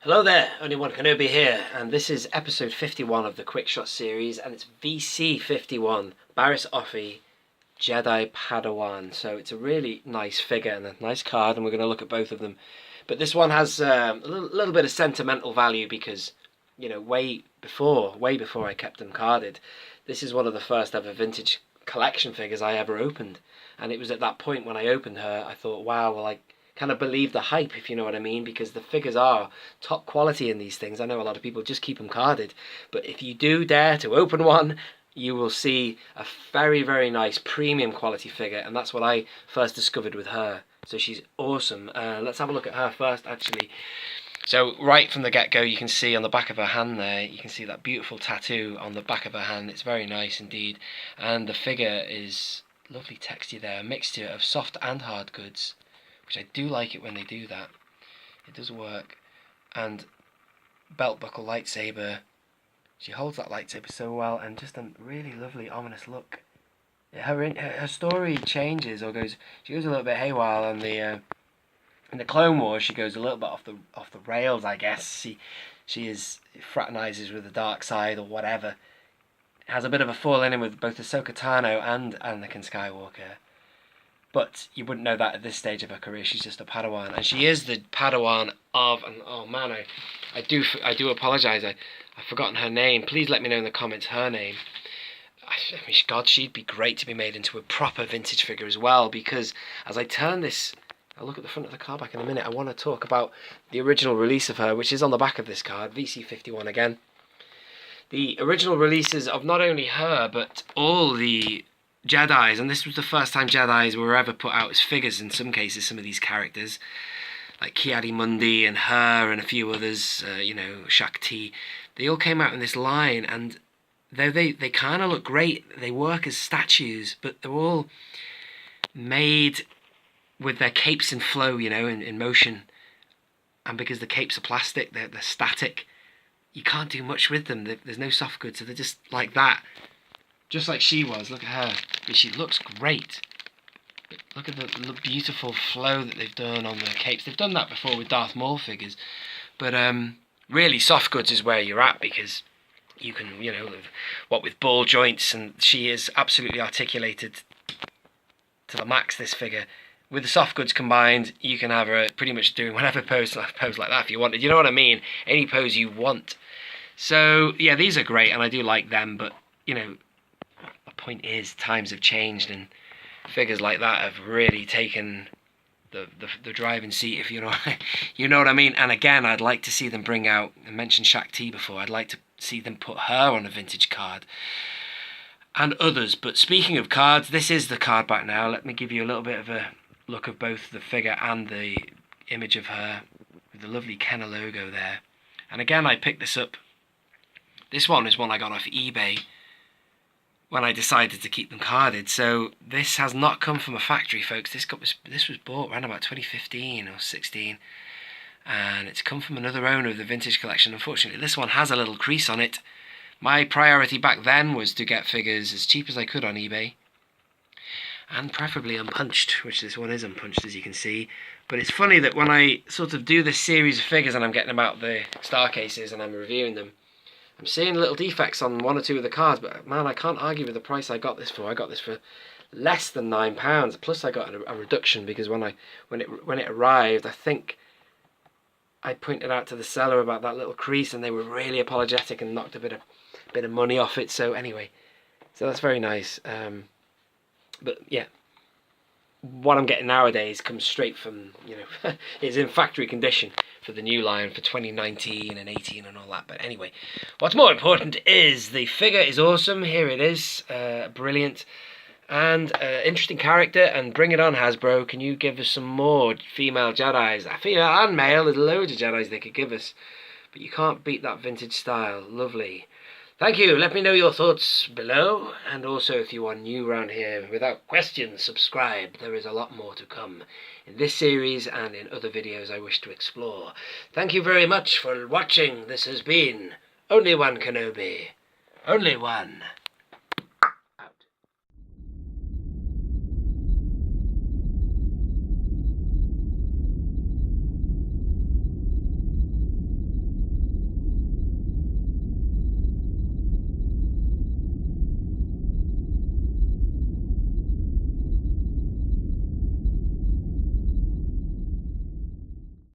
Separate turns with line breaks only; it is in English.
Hello there, Only One Kenobi here, and this is episode 51 of the Quick Shot series, and it's VC51 Barriss Offee Jedi Padawan. So it's a really nice figure and a nice card, and we're going to look at both of them. But this one has a little bit of sentimental value because, you know, way before I kept them carded, this is one of the first ever vintage collection figures I ever opened. And it was at that point when I opened her, I thought, wow, well, I kind of believe the hype, if you know what I mean, because the figures are top quality in these things. I know a lot of people just keep them carded, but if you do dare to open one, you will see a very, very nice premium quality figure, and that's what I first discovered with her. So she's awesome. Let's have a look at her first, actually. So right from the get-go, you can see on the back of her hand there, you can see that beautiful tattoo on the back of her hand. It's very nice indeed, and the figure is lovely texture there, a mixture of soft and hard goods, which I do like it when they do that. It does work. And belt buckle lightsaber. She holds that lightsaber so well, and just a really lovely ominous look. Her story changes, or she goes a little bit haywire on the in the Clone Wars. She goes a little bit off the rails, I guess. She fraternizes with the dark side or whatever. Has a bit of a fall in with both Ahsoka Tano and Anakin Skywalker. But you wouldn't know that at this stage of her career. She's just a Padawan, and she is the Padawan of. And oh man, I do apologise. I've forgotten her name. Please let me know in the comments her name. I mean, God, she'd be great to be made into a proper vintage figure as well. Because as I turn this, I'll look at the front of the card back in a minute. I want to talk about the original release of her, which is on the back of this card, VC51 again. The original releases of not only her but all the Jedis, and this was the first time Jedis were ever put out as figures in some cases, some of these characters, like Ki-Adi-Mundi and her and a few others, you know, Shakti, they all came out in this line, and though they kind of look great, they work as statues, but they're all made with their capes in flow, you know, in motion, and because the capes are plastic, they're static, you can't do much with them, there's no soft goods, so they're just like that. Just like she was, look at her. But she looks great. Look at the beautiful flow that they've done on the capes. They've done that before with Darth Maul figures. But really, soft goods is where you're at, because you can, you know, what with ball joints, and she is absolutely articulated to the max, this figure. With the soft goods combined, you can have her pretty much doing whatever pose like that if you wanted. You know what I mean? Any pose you want. So, yeah, these are great, and I do like them, but, you know, point is, times have changed, and figures like that have really taken the driving seat, if you know you know what I mean. And again, I'd like to see them bring out, I mentioned Shakti before, I'd like to see them put her on a vintage card, and others. But speaking of cards, this is the card back now. Let me give you a little bit of a look of both the figure and the image of her with the lovely Kenner logo there. And again, I picked this up. This one is one I got off eBay when I decided to keep them carded. So this has not come from a factory, folks. This was bought around about 2015 or 16, and it's come from another owner of the vintage collection. Unfortunately, this one has a little crease on it. My priority back then was to get figures as cheap as I could on eBay, and preferably unpunched, which this one is unpunched, as you can see. But it's funny that when I sort of do this series of figures and I'm getting them out the star cases and I'm reviewing them, I'm seeing little defects on one or two of the cards, but man, I can't argue with the price I got this for. I got this for less than £9. Plus, I got a reduction because when it arrived, I think I pointed out to the seller about that little crease, and they were really apologetic and knocked a bit of money off it. So anyway, so that's very nice. But yeah, what I'm getting nowadays comes straight from, you know, is in factory condition for the new line for 2019 and 18 and all that. But anyway, what's more important is the figure is awesome. Here it is, brilliant, and interesting character. And bring it on, Hasbro. Can you give us some more female Jedis? Female and male, there's loads of Jedis they could give us, but you can't beat that vintage style. Lovely. Thank you. Let me know your thoughts below, and also if you are new around here, without question, subscribe. There is a lot more to come in this series and in other videos I wish to explore. Thank you very much for watching. This has been Only One Kenobi. Only one.